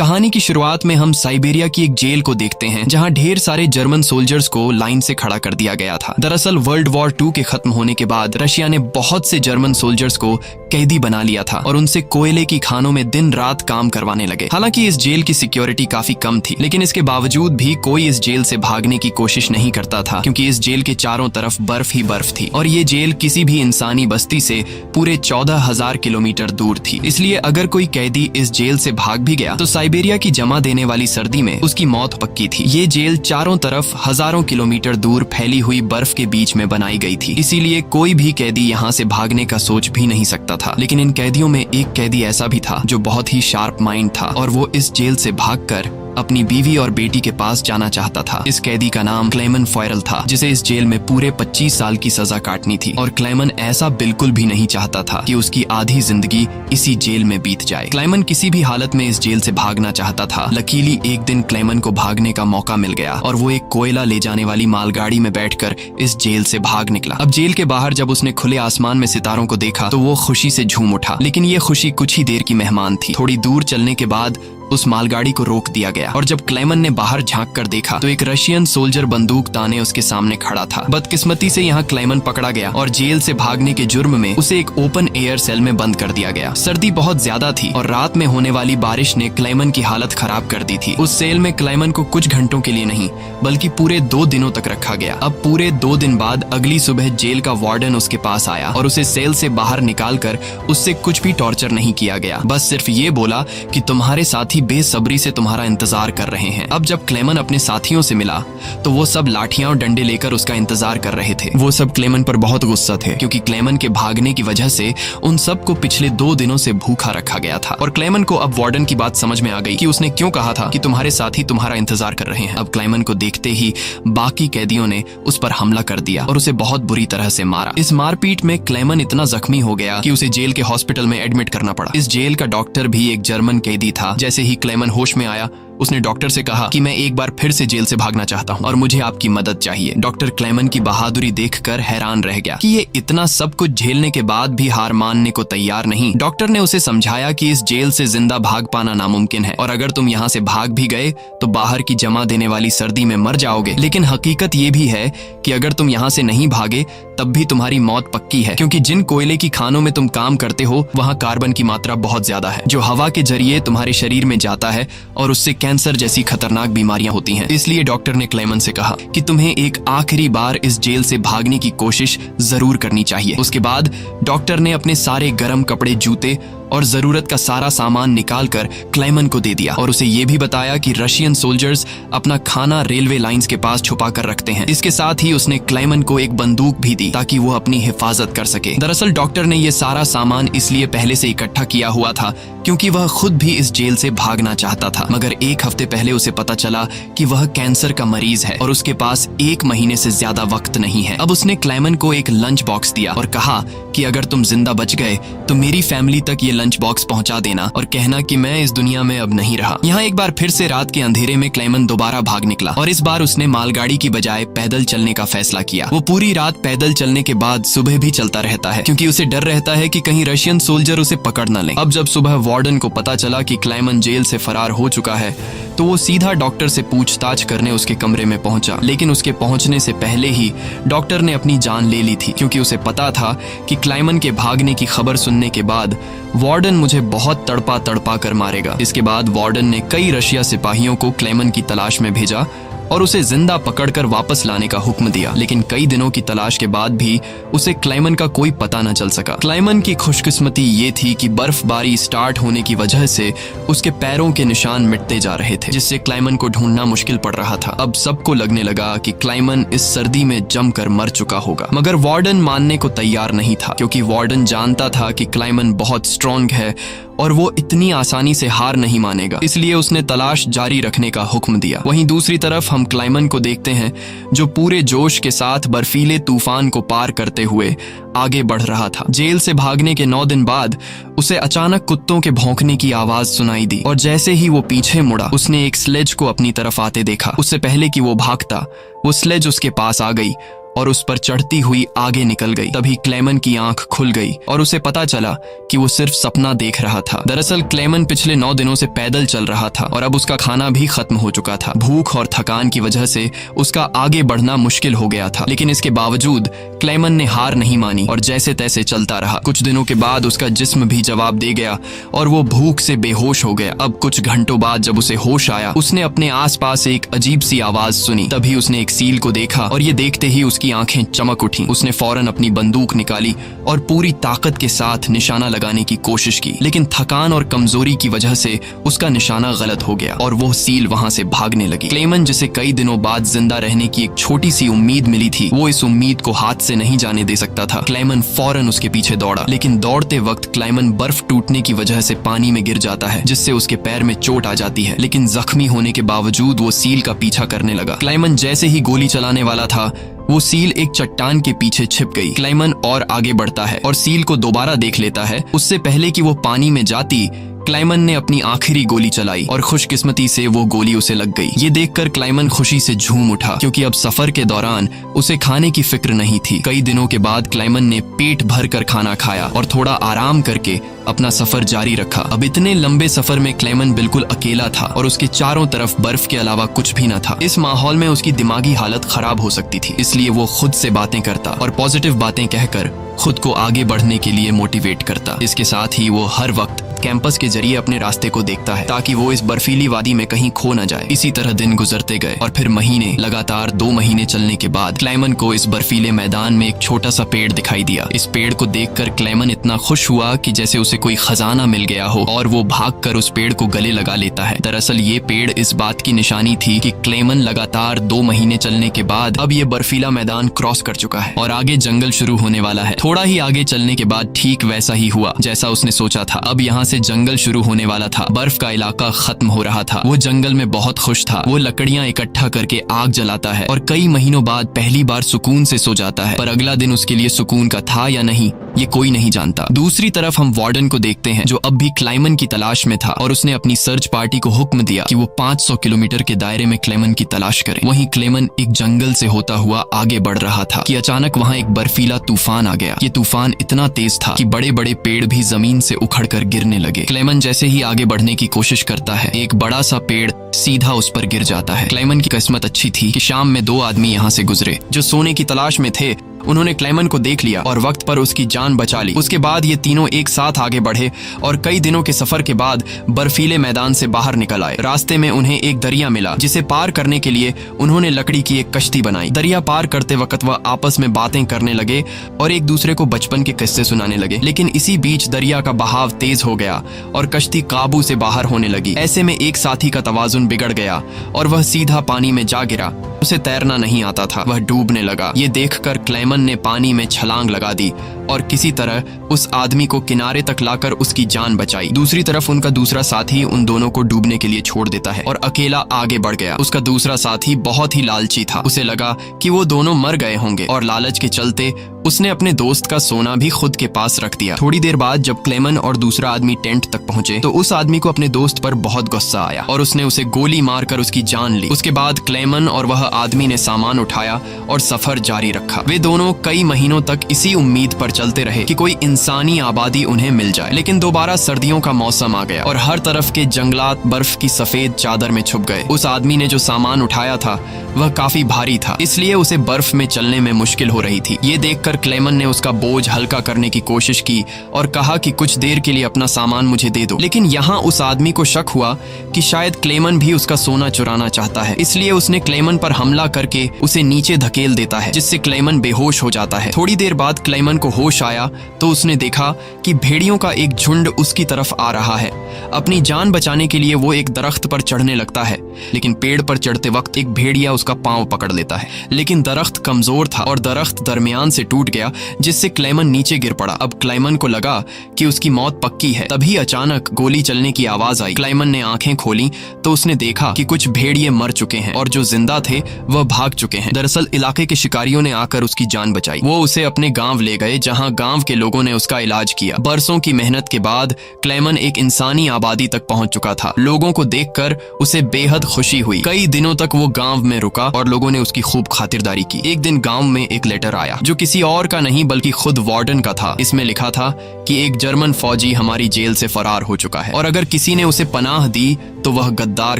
कहानी की शुरुआत में हम साइबेरिया की एक जेल को देखते हैं जहां ढेर सारे जर्मन सोल्जर्स को लाइन से खड़ा कर दिया गया था। दरअसल वर्ल्ड वॉर 2 के खत्म होने के बाद रशिया ने बहुत से जर्मन सोल्जर्स को कैदी बना लिया था और उनसे कोयले की खानों में दिन रात काम करवाने लगे। हालांकि इस जेल की सिक्योरिटी काफी कम थी, लेकिन इसके बावजूद भी कोई इस जेल से भागने की कोशिश नहीं करता था, क्योंकि इस जेल के चारों तरफ बर्फ ही बर्फ थी और ये जेल किसी भी इंसानी बस्ती से पूरे 14,000 किलोमीटर दूर थी। इसलिए अगर कोई कैदी इस जेल से भाग भी गया तो साइबेरिया की जमा देने वाली सर्दी में उसकी मौत पक्की थी। ये जेल चारों तरफ हजारों किलोमीटर दूर फैली हुई बर्फ के बीच में बनाई गई थी, इसीलिए कोई भी कैदी यहाँ से भागने का सोच भी नहीं सकता था। लेकिन इन कैदियों में एक कैदी ऐसा भी था जो बहुत ही शार्प माइंड था और वो इस जेल से भागकर अपनी बीवी और बेटी के पास जाना चाहता था। इस कैदी का नाम क्लेमन फॉयरल था, जिसे इस जेल में पूरे 25 साल की सजा काटनी थी और क्लेमन ऐसा बिल्कुल भी नहीं चाहता था कि उसकी आधी जिंदगी इसी जेल में बीत जाए। क्लेमन किसी भी हालत में इस जेल से भागना चाहता था। लकीली एक दिन क्लेमन को भागने का मौका मिल गया और वो एक कोयला ले जाने वाली मालगाड़ी में बैठकर इस जेल से भाग निकला। अब जेल के बाहर जब उसने खुले आसमान में सितारों को देखा तो वो खुशी से झूम उठा, लेकिन ये खुशी कुछ ही देर की मेहमान थी। थोड़ी दूर चलने के बाद उस मालगाड़ी को रोक दिया गया और जब क्लेमन ने बाहर झांक कर देखा तो एक रशियन सोल्जर बंदूक ताने उसके सामने खड़ा था। बदकिस्मती से यहाँ क्लेमन पकड़ा गया और जेल से भागने के जुर्म में उसे एक ओपन एयर सेल में बंद कर दिया गया। सर्दी बहुत ज्यादा थी और रात में होने वाली बारिश ने क्लेमन की हालत खराब कर दी थी। उस सेल में क्लेमन को कुछ घंटों के लिए नहीं बल्कि पूरे 2 दिनों तक रखा गया। अब पूरे 2 दिन बाद अगली सुबह जेल का वार्डन उसके पास आया और उसे सेल से बाहर निकाल कर उससे कुछ भी टॉर्चर नहीं किया गया। बस सिर्फ ये बोला कि तुम्हारे साथी बेसब्री से तुम्हारा इंतजार कर रहे हैं। अब जब क्लेमन अपने साथियों से मिला तो वो सब लाठियां और डंडे लेकर उसका इंतजार कर रहे थे। वो सब क्लेमन पर बहुत गुस्सा थे, क्योंकि क्लेमन के भागने की वजह से उन सबको पिछले 2 दिनों से भूखा रखा गया था। और क्लेमन को अब वार्डन की बात समझ में आ गई कि उसने क्यों कहा था कि तुम्हारे साथी तुम्हारा इंतजार कर रहे हैं। अब क्लेमन को देखते ही बाकी कैदियों ने उस पर हमला कर दिया और उसे बहुत बुरी तरह से मारा। इस मारपीट में क्लेमन इतना जख्मी हो गया कि उसे जेल के हॉस्पिटल में एडमिट करना पड़ा। इस जेल का डॉक्टर भी एक जर्मन कैदी था। जैसे ही क्लेमन होश में आया उसने डॉक्टर से कहा कि मैं एक बार फिर से जेल से भागना चाहता हूं और मुझे आपकी मदद चाहिए। डॉक्टर क्लेमन की बहादुरी देखकर हैरान रह गया कि ये इतना सब कुछ झेलने के बाद भी हार मानने को तैयार नहीं। डॉक्टर ने उसे समझाया कि इस जेल से जिंदा भाग पाना नामुमकिन है और अगर तुम यहाँ से भाग भी गए तो बाहर की जमा देने वाली सर्दी में मर जाओगे। लेकिन हकीकत ये भी है कि अगर तुम यहाँ से नहीं भागे तब भी तुम्हारी मौत पक्की है, क्योंकि जिन कोयले की खानों में तुम काम करते हो वहाँ कार्बन की मात्रा बहुत ज्यादा है, जो हवा के जरिए तुम्हारे शरीर में जाता है और उससे कैंसर जैसी खतरनाक बीमारियां होती हैं। इसलिए डॉक्टर ने क्लेमन से कहा कि तुम्हें एक आखिरी बार इस जेल से भागने की कोशिश जरूर करनी चाहिए। उसके बाद डॉक्टर ने अपने सारे गर्म कपड़े, जूते और जरूरत का सारा सामान निकालकर क्लेमन को दे दिया और उसे ये भी बताया कि रशियन सोल्जर्स अपना खाना रेलवे लाइंस के पास छुपा कर रखते हैं। इसके साथ ही उसने क्लेमन को एक बंदूक भी दी ताकि वो अपनी हिफाजत कर सके। दरअसल डॉक्टर ने ये सारा सामान इसलिए पहले से इकट्ठा किया हुआ था क्योंकि वह खुद भी इस जेल से भागना चाहता था, मगर 1 हफ्ते पहले उसे पता चला कि वह कैंसर का मरीज है और उसके पास 1 महीने से ज्यादा वक्त नहीं है। अब उसने क्लेमन को एक लंच बॉक्स दिया और कहा कि अगर तुम जिंदा बच गए तो मेरी फैमिली तक ये लंच बॉक्स पहुंचा देना और कहना कि मैं इस दुनिया में अब नहीं रहा। यहाँ एक बार फिर से रात के अंधेरे में क्लेमन दोबारा भाग निकला और इस बार उसने मालगाड़ी की बजाय पैदल चलने का फैसला किया। वो पूरी रात पैदल चलने के बाद सुबह भी चलता रहता है, क्योंकि उसे डर रहता है कि कहीं रशियन सोल्जर उसे पकड़ न लें। अब जब सुबह वार्डन को पता चला कि क्लेमन जेल से फरार हो चुका है तो वो सीधा डॉक्टर से पूछताछ करने उसके कमरे में पहुंचा। लेकिन उसके पहुंचने से पहले ही डॉक्टर ने अपनी जान ले ली थी, क्योंकि उसे पता था कि क्लेमन के भागने की खबर सुनने के बाद वार्डन मुझे बहुत तड़पा तड़पा कर मारेगा। इसके बाद वार्डन ने कई रशिया सिपाहियों को क्लेमन की तलाश में भेजा और उसे जिंदा पकड़कर वापस लाने का हुक्म दिया। लेकिन कई दिनों की तलाश के बाद भी उसे क्लेमन का कोई पता न चल सका। क्लेमन की खुशकिस्मती ये थी कि बर्फबारी स्टार्ट होने की वजह से उसके पैरों के निशान मिटते जा रहे थे, जिससे क्लेमन को ढूंढना मुश्किल पड़ रहा था। अब सबको लगने लगा कि क्लेमन इस सर्दी में जमकर मर चुका होगा, मगर वार्डन मानने को तैयार नहीं था, क्योंकि वार्डन जानता था कि क्लेमन बहुत स्ट्रॉन्ग है और वो इतनी आसानी से हार नहीं मानेगा। इसलिए उसने तलाश जारी रखने का हुक्म दिया। वहीं दूसरी तरफ हम क्लेमन को देखते हैं जो पूरे जोश के साथ बर्फीले तूफान को पार करते हुए आगे बढ़ रहा था। जेल से भागने के 9 दिन बाद उसे अचानक कुत्तों के भौंकने की आवाज सुनाई दी और जैसे ही वो पीछे मुड़ा उसने एक स्लेज को अपनी तरफ आते देखा। उससे पहले कि वो भागता वो स्लेज उसके पास आ गई और उस पर चढ़ती हुई आगे निकल गई। तभी क्लेमन की आंख खुल गई और उसे पता चला कि वो सिर्फ सपना देख रहा था। दरअसल क्लेमन पिछले 9 दिनों से पैदल चल रहा था और अब उसका खाना भी खत्म हो चुका था। भूख और थकान की वजह से उसका आगे बढ़ना मुश्किल हो गया था, लेकिन इसके बावजूद क्लेमन ने हार नहीं मानी और जैसे तैसे चलता रहा। कुछ दिनों के बाद उसका जिस्म भी जवाब दे गया और वो भूख से बेहोश हो गया। अब कुछ घंटों बाद जब उसे होश आया, उसने अपने आसपास एक अजीब सी आवाज सुनी। तभी उसने एक सील को देखा और ये देखते ही उसकी आंखें चमक उठी। उसने फौरन अपनी बंदूक निकाली और पूरी ताकत के साथ निशाना लगाने की कोशिश की, लेकिन थकान और कमजोरी की वजह से उसका निशाना गलत हो गया और वो सील वहां से भागने लगी। क्लेमन, जिसे कई दिनों बाद जिंदा रहने की एक छोटी सी उम्मीद मिली थी, वो इस उम्मीद को हाथ से नहीं जाने दे सकता था। क्लेमन फौरन उसके पीछे दौड़ा, लेकिन दौड़ते वक्त क्लेमन बर्फ टूटने की वजह से पानी में गिर जाता है, जिससे उसके पैर में चोट आ जाती है। लेकिन जख्मी होने के बावजूद वो सील का पीछा करने लगा। क्लेमन जैसे ही गोली चलाने वाला था, वो सील एक चट्टान के पीछे छिप गई। क्लेमन और आगे बढ़ता है और सील को दोबारा देख लेता है। उससे पहले कि वो पानी में जाती, क्लेमन ने अपनी आखिरी गोली चलाई और खुशकिस्मती से वो गोली उसे लग गई। ये देखकर क्लेमन खुशी से झूम उठा, क्योंकि अब सफर के दौरान उसे खाने की फिक्र नहीं थी। कई दिनों के बाद क्लेमन ने पेट भर कर खाना खाया और थोड़ा आराम करके अपना सफर जारी रखा। अब इतने लंबे सफर में क्लेमन बिल्कुल अकेला था और उसके चारों तरफ बर्फ के अलावा कुछ भी न था। इस माहौल में उसकी दिमागी हालत खराब हो सकती थी, इसलिए वो खुद से बातें करता और पॉजिटिव बातें कहकर खुद को आगे बढ़ने के लिए मोटिवेट करता। इसके साथ ही वो हर वक्त कैंपस के जरिए अपने रास्ते को देखता है, ताकि वो इस बर्फीली वादी में कहीं खो न जाए। इसी तरह दिन गुजरते गए और फिर महीने, लगातार 2 महीने चलने के बाद क्लेमन को इस बर्फीले मैदान में एक छोटा सा पेड़ दिखाई दिया। इस पेड़ को देखकर क्लेमन इतना खुश हुआ कि जैसे उसे कोई खजाना मिल गया हो और वो भागकर उस पेड़ को गले लगा लेता है। दरअसल ये पेड़ इस बात की निशानी थी कि क्लेमन लगातार 2 महीने चलने के बाद अब ये बर्फीला मैदान क्रॉस कर चुका है और आगे जंगल शुरू होने वाला है। थोड़ा ही आगे चलने के बाद ठीक वैसा ही हुआ जैसा उसने सोचा था। अब यहाँ से जंगल शुरू होने वाला था। बर्फ का इलाका खत्म हो रहा था। वो जंगल में बहुत खुश था। वो लकड़ियां इकट्ठा करके आग जलाता है और कई महीनों बाद पहली बार सुकून से सो जाता है। पर अगला दिन उसके लिए सुकून का था या नहीं, ये कोई नहीं जानता। दूसरी तरफ हम वार्डन को देखते हैं, जो अब भी क्लेमन की तलाश में था और उसने अपनी सर्च पार्टी को हुक्म दिया कि वो 500 किलोमीटर के दायरे में क्लेमन की तलाश करें। वहीं क्लेमन एक जंगल से होता हुआ आगे बढ़ रहा था कि अचानक वहां एक बर्फीला तूफान आ गया। ये तूफान इतना तेज था कि बड़े बड़े पेड़ भी जमीन से उखड़कर गिरने लगे। क्लेमन जैसे ही आगे बढ़ने की कोशिश करता है, एक बड़ा सा पेड़ सीधा उस पर गिर जाता है। क्लेमन की किस्मत अच्छी थी कि शाम में 2 आदमी यहाँ से गुजरे जो सोने की तलाश में थे। उन्होंने क्लेमन को देख लिया और वक्त पर उसकी जान बचा ली। उसके बाद ये तीनों एक साथ आगे बढ़े और कई दिनों के सफर के बाद बर्फीले मैदान से बाहर निकल आए। रास्ते में उन्हें एक दरिया मिला, जिसे पार करने के लिए उन्होंने लकड़ी की एक कश्ती बनाई। दरिया पार करते वक्त वह आपस में बातें करने लगे और एक दूसरे को बचपन के किस्से सुनाने लगे। लेकिन इसी बीच दरिया का बहाव तेज हो गया और कश्ती काबू से बाहर होने लगी। ऐसे में एक साथी का तवाजुन बिगड़ गया और वह सीधा पानी में जा गिरा। उसे तैरना नहीं आता था, वह डूबने लगा। ये देखकर क्लेमन ने पानी में छलांग लगा दी और किसी तरह उस आदमी को किनारे तक लाकर उसकी जान बचाई। दूसरी तरफ उनका दूसरा साथी उन दोनों को डूबने के लिए छोड़ देता है और अकेला आगे बढ़ गया। उसका दूसरा साथी बहुत ही लालची था। उसे लगा कि वो दोनों मर गए होंगे और लालच के चलते उसने अपने दोस्त का सोना भी खुद के पास रख दिया। थोड़ी देर बाद जब क्लेमन और दूसरा आदमी टेंट तक पहुंचे तो उस आदमी को अपने दोस्त पर बहुत गुस्सा आया और उसने उसे गोली मारकर उसकी जान ली। उसके बाद क्लेमन और वह आदमी ने सामान उठाया और सफर जारी रखा। वे दोनों कई महीनों तक इसी उम्मीद पर चलते रहे कि कोई इंसानी आबादी उन्हें मिल जाए। लेकिन दोबारा सर्दियों का मौसम आ गया और हर तरफ के जंगलात बर्फ की सफेद चादर में छुप गए। उस आदमी ने जो सामान उठाया था वह काफी भारी था, इसलिए उसे बर्फ में चलने में मुश्किल हो रही थी। ये देखकर क्लेमन ने उसका बोझ हल्का करने की कोशिश की और कहा कि कुछ देर के लिए अपना सामान मुझे दे दो। लेकिन यहाँ उस आदमी को शक हुआ कि शायद क्लेमन भी उसका सोना चुराना चाहता है, इसलिए उसने क्लेमन पर हमला करके उसे नीचे धकेल देता है, जिससे क्लेमन बेहोश हो जाता है। थोड़ी देर बाद क्लेमन को होश आया तो उसने देखा कि भेड़ियों का एक झुंड उसकी तरफ आ रहा है। अपनी जान बचाने के लिए वो एक दरख्त पर चढ़ने लगता है, लेकिन पेड़ पर चढ़ते वक्त एक भेड़िया उसका पांव पकड़ लेता है। लेकिन दरख्त कमजोर था और दरख्त दरमियान से टूट टूट गया जिससे क्लेमन नीचे गिर पड़ा। अब क्लेमन को लगा कि उसकी मौत पक्की है। तभी अचानक गोली चलने की आवाज आई। क्लेमन ने आंखें खोली तो उसने देखा कि कुछ भेड़िए मर चुके हैं और जो जिंदा थे वह भाग चुके हैं। दरअसल इलाके के शिकारियों ने आकर उसकी जान बचाई। वो उसे अपने गांव ले गए जहां गांव के लोगों ने उसका इलाज किया। बरसों की मेहनत के बाद क्लेमन एक इंसानी आबादी तक पहुंच चुका था। लोगों को देखकर उसे बेहद खुशी हुई। कई दिनों तक वो गांव में रुका और लोगों ने उसकी खूब खातिरदारी की। एक दिन गांव में एक लेटर आया जो किसी और का नहीं बल्कि खुद वार्डन का था। इसमें लिखा था कि एक जर्मन फौजी हमारी जेल से फरार हो चुका है और अगर किसी ने उसे पनाह दी तो वह गद्दार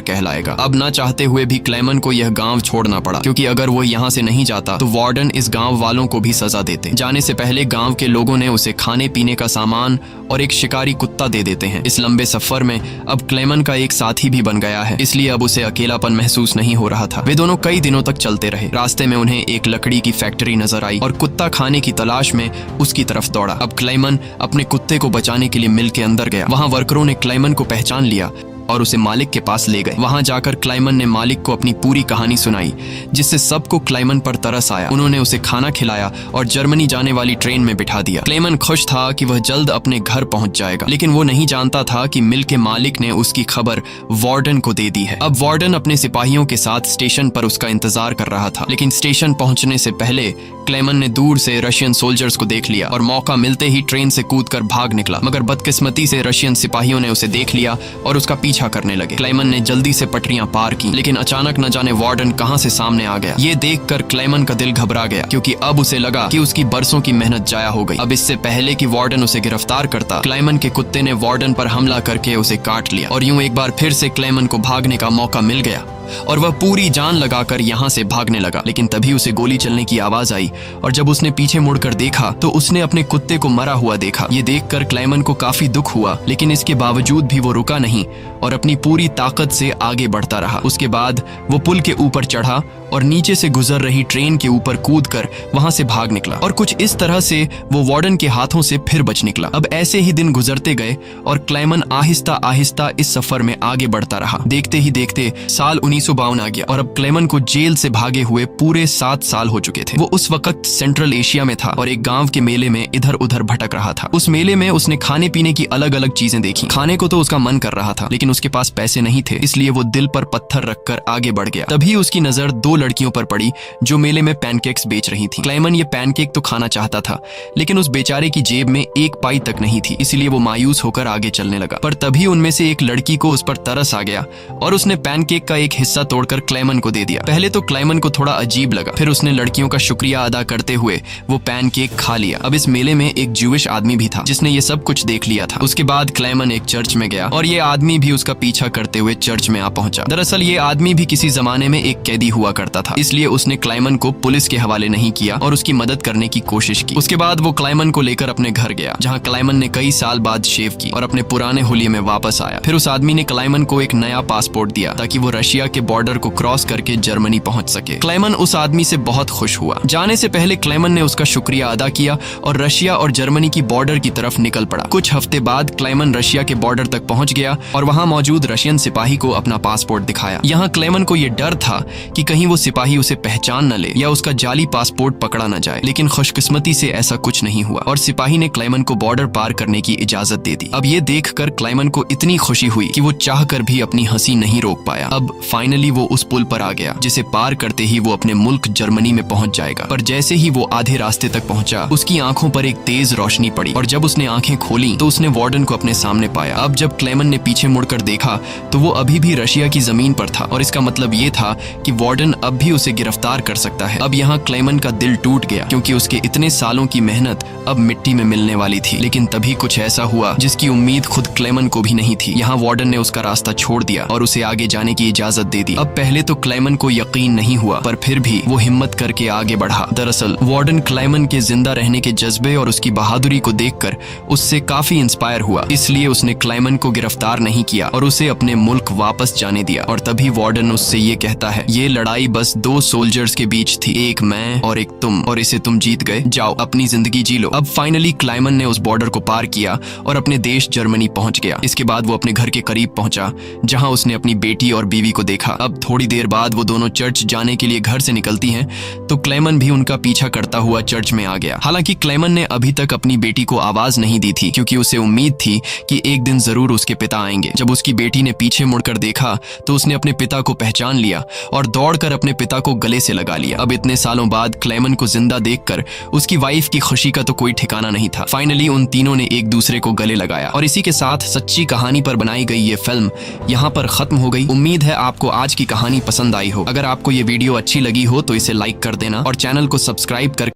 कहलाएगा। अब ना चाहते हुए भी क्लेमन को यह गांव छोड़ना पड़ा, क्योंकि अगर वो यहाँ से नहीं जाता तो वार्डन इस गांव वालों को भी सजा देते। जाने से पहले गांव के लोगों ने उसे खाने पीने का सामान और एक शिकारी कुत्ता दे देते हैं। इस लंबे सफर में अब क्लेमन का एक साथी भी बन गया है, इसलिए अब उसे अकेलापन महसूस नहीं हो रहा था। वे दोनों कई दिनों तक चलते रहे। रास्ते में उन्हें एक लकड़ी की फैक्ट्री नजर आई और कुत्ता खाने की तलाश में उसकी तरफ दौड़ा। अब क्लेमन अपने कुत्ते को बचाने के लिए मिल के अंदर गया। वहां वर्करों ने क्लेमन को पहचान लिया और उसे मालिक के पास ले गए। वहां जाकर क्लेमन ने मालिक को अपनी पूरी कहानी सुनाई, जिससे सबको क्लेमन पर तरस आया। उन्होंने उसे खाना खिलाया और जर्मनी जाने वाली ट्रेन में बिठा दिया। क्लेमन खुश था कि वह जल्द अपने घर पहुंच जाएगा, लेकिन वो नहीं जानता था कि मिल के मालिक ने उसकी खबर वार्डन को दे दी है। अब वार्डन अपने सिपाहियों के साथ स्टेशन पर उसका इंतजार कर रहा था, लेकिन स्टेशन पहुंचने से पहले क्लेमन ने दूर से रशियन सोल्जर्स को देख लिया और मौका मिलते ही ट्रेन से कूदकर भाग निकला। मगर बदकिस्मती से रशियन सिपाहियों ने उसे देख लिया और उसका पीछा करने लगे। क्लेमन ने जल्दी से पटरियां पार की, लेकिन अचानक न जाने वार्डन कहां से सामने आ गया। ये देखकर क्लेमन का दिल घबरा गया, क्योंकि अब उसे लगा कि उसकी बरसों की मेहनत जाया हो गई। अब इससे पहले कि वार्डन उसे गिरफ्तार करता, क्लेमन के कुत्ते ने वार्डन पर हमला करके उसे काट लिया और यूं एक बार फिर से क्लेमन को भागने का मौका मिल गया और वह पूरी जान लगाकर यहाँ से भागने लगा। लेकिन तभी उसे गोली चलने की आवाज आई और जब उसने पीछे मुड़कर देखा तो उसने अपने कुत्ते को मरा हुआ देखा। ये देखकर क्लेमन को काफी दुख हुआ, लेकिन इसके बावजूद भी वो रुका नहीं और अपनी पूरी ताकत से आगे बढ़ता रहा। उसके बाद वो पुल के ऊपर चढ़ा और नीचे से गुजर रही ट्रेन के ऊपर कूदकर वहां से भाग निकला और कुछ इस तरह से वो वार्डन के हाथों से फिर बच निकला। अब ऐसे ही दिन गुजरते गए और क्लेमन आहिस्ता आहिस्ता इस सफर में आगे बढ़ता रहा। देखते ही देखते साल 1952 आ गया और अब क्लेमन को जेल से भागे हुए पूरे 7 साल हो चुके थे। वो उस वक्त सेंट्रल एशिया में था और एक गांव के मेले में इधर उधर भटक रहा था। उस मेले में उसने खाने पीने की अलग अलग चीजें देखी। खाने को तो उसका मन कर रहा था, लेकिन उसके पास पैसे नहीं थे, इसलिए वो दिल पर पत्थर रखकर आगे बढ़ गया। तभी उसकी नजर 2 लड़कियों पर पड़ी जो मेले में पैनकेक्स बेच रही थी। क्लेमन ये पैनकेक तो खाना चाहता था, लेकिन उस बेचारे की जेब में 1 पाई तक नहीं थी, इसलिए वो मायूस होकर आगे चलने लगा। पर तभी उनमें से एक लड़की को उस पर तरस आ गया और उसने पैनकेक का एक हिस्सा तोड़कर क्लेमन को दे दिया। पहले तो क्लेमन को थोड़ा अजीब लगा, फिर उसने लड़कियों का शुक्रिया अदा करते हुए वो पैनकेक खा लिया। अब इस मेले में एक ज्यूइश आदमी भी था जिसने ये सब कुछ देख लिया था। उसके बाद क्लेमन एक चर्च में गया और ये आदमी भी उसका पीछा करते हुए चर्च में आ पहुंचा। दरअसल ये आदमी भी किसी जमाने में एक कैदी हुआ करता था, इसलिए उसने क्लेमन को पुलिस के हवाले नहीं किया और उसकी मदद करने की कोशिश की। उसके बाद वो क्लेमन को लेकर अपने घर गया, जहां क्लेमन ने कई साल बाद शेव की और अपने पुराने हुलिये में वापस आया। फिर उस आदमी ने क्लेमन को एक नया पासपोर्ट दिया ताकि वो रशिया के बॉर्डर को क्रॉस करके जर्मनी पहुंच सके। क्लेमन उस आदमी से बहुत खुश हुआ। जाने से पहले क्लेमन ने उसका शुक्रिया अदा किया और रशिया और जर्मनी की बॉर्डर की तरफ निकल पड़ा। कुछ हफ्ते बाद क्लेमन रशिया के बॉर्डर तक पहुंच गया और वहां मौजूद रशियन सिपाही को अपना पासपोर्ट दिखाया। यहाँ क्लेमन को यह डर था कि कहीं वो सिपाही उसे पहचान न ले या उसका जाली पासपोर्ट पकड़ा न जाए, लेकिन खुशकिस्मती से ऐसा कुछ नहीं हुआ और सिपाही ने क्लेमन को बॉर्डर पार करने की इजाजत दे दी। अब ये देखकर क्लेमन को इतनी खुशी हुई कि वो चाहकर भी अपनी हंसी नहीं रोक पाया। अब फाइनली वो उस पुल पर आ गया जिसे पार करते ही वो अपने मुल्क जर्मनी में पहुंच जाएगा। पर जैसे ही वो आधे रास्ते तक पहुंचा, उसकी आंखों पर एक तेज रोशनी पड़ी और जब उसने आंखें खोली तो उसने वार्डन को अपने सामने पाया। अब जब क्लेमन ने पीछे मुड़कर देखा तो वो अभी भी रशिया की जमीन पर था और इसका मतलब ये था कि वार्डन अब भी उसे गिरफ्तार कर सकता है। अब यहाँ क्लेमन का दिल टूट गया, क्योंकि उसके इतने सालों की मेहनत अब मिट्टी में मिलने वाली थी। लेकिन तभी कुछ ऐसा हुआ जिसकी उम्मीद खुद क्लेमन को भी नहीं थी। यहाँ वार्डन ने उसका रास्ता छोड़ दिया और उसे आगे जाने की इजाजत दे दी। अब पहले तो क्लेमन को यकीन नहीं हुआ, पर फिर भी वो हिम्मत करके आगे बढ़ा। दरअसल वार्डन क्लेमन के जिंदा रहने के जज्बे और उसकी बहादुरी को देखकर उससे काफी इंस्पायर हुआ, इसलिए उसने क्लेमन को गिरफ्तार नहीं किया और उसे अपने मुल्क वापस जाने दिया। और तभी वार्डन उससे ये कहता है, ये लड़ाई बस दो सोल्जर्स के बीच थी, एक मैं और एक तुम, और इसे तुम जीत गए। जाओ अपनी जिंदगी जी लो। अब फाइनली क्लाइमन ने उस बॉर्डर को पार किया और अपने देश जर्मनी पहुंच गया। इसके बाद वो अपने घर के करीब पहुंचा जहां उसने अपनी बेटी और बीवी को देखा। अब थोड़ी देर बाद वो दोनों चर्च जाने के लिए घर से निकलती हैं तो क्लेमन भी उनका पीछा करता हुआ चर्च में आ गया। हालांकि क्लेमन ने अभी तक अपनी बेटी को आवाज नहीं दी थी क्योंकि उसे उम्मीद थी कि एक दिन जरूर उसके पिता आएंगे। जब उसकी बेटी ने पीछे मुड़कर देखा तो उसने अपने पिता को पहचान लिया और दौड़कर अपने पिता को गले से लगा लिया। अब इतने सालों बाद क्लेमन को जिंदा देखकर उसकी वाइफ की खुशी का तो कोई ठिकाना नहीं था। फाइनली उन तीनों ने एक दूसरे को गले लगाया और इसी के साथ सच्ची कहानी पर बनाई गई ये फिल्म यहाँ पर खत्म हो गई। उम्मीद है आपको आज की कहानी पसंद आई हो। अगर आपको ये वीडियो अच्छी लगी हो तो इसे लाइक कर देना और चैनल को सब्सक्राइब कर